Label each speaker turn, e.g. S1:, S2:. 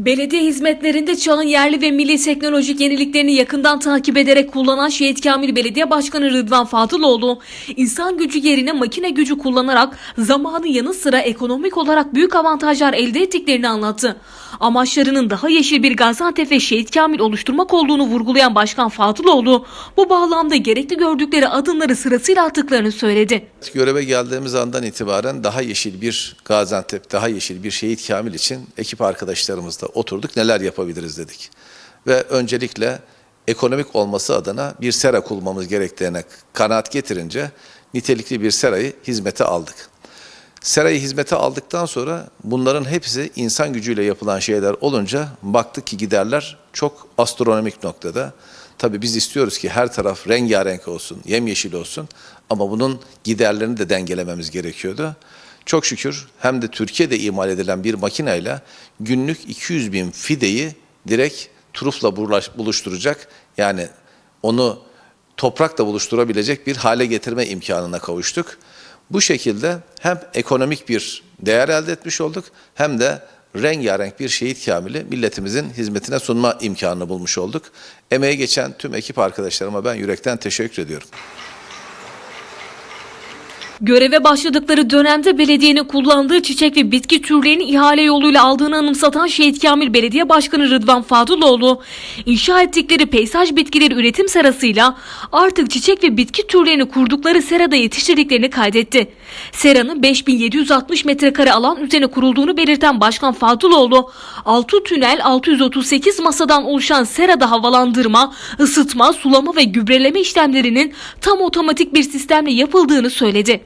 S1: Belediye hizmetlerinde çağın yerli ve milli teknolojik yeniliklerini yakından takip ederek kullanan Şehit Kamil Belediye Başkanı Rıdvan Fatıloğlu, insan gücü yerine makine gücü kullanarak zamanın yanı sıra ekonomik olarak büyük avantajlar elde ettiklerini anlattı. Amaçlarının daha yeşil bir Gaziantep ve Şehit Kamil oluşturmak olduğunu vurgulayan Başkan Fatıloğlu, bu bağlamda gerekli gördükleri adımları sırasıyla attıklarını söyledi.
S2: Göreve geldiğimiz andan itibaren daha yeşil bir Gaziantep, daha yeşil bir Şehit Kamil için ekip arkadaşlarımızla oturduk, neler yapabiliriz dedik. Ve öncelikle ekonomik olması adına bir sera kurmamız gerektiğine kanaat getirince nitelikli bir serayı hizmete aldık. Serayı hizmete aldıktan sonra bunların hepsi insan gücüyle yapılan şeyler olunca baktık ki giderler çok astronomik noktada. Tabii biz istiyoruz ki her taraf rengarenk olsun, yemyeşil olsun ama bunun giderlerini de dengelememiz gerekiyordu. Çok şükür hem de Türkiye'de imal edilen bir makineyle günlük 200 bin fideyi direkt turufla buluşturacak, yani onu toprakla buluşturabilecek bir hale getirme imkanına kavuştuk. Bu şekilde hem ekonomik bir değer elde etmiş olduk hem de rengarenk bir Şehit Kamil'i milletimizin hizmetine sunma imkanını bulmuş olduk. Emeğe geçen tüm ekip arkadaşlarıma ben yürekten teşekkür ediyorum.
S1: Göreve başladıkları dönemde belediyenin kullandığı çiçek ve bitki türlerini ihale yoluyla aldığını anımsatan Şehit Kamil Belediye Başkanı Rıdvan Fatıloğlu, inşa ettikleri peyzaj bitkileri üretim serasıyla artık çiçek ve bitki türlerini kurdukları serada yetiştirdiklerini kaydetti. Seranın 5760 metrekare alan üzerine kurulduğunu belirten Başkan Fatıloğlu, 6 tünel 638 masadan oluşan serada havalandırma, ısıtma, sulama ve gübreleme işlemlerinin tam otomatik bir sistemle yapıldığını söyledi.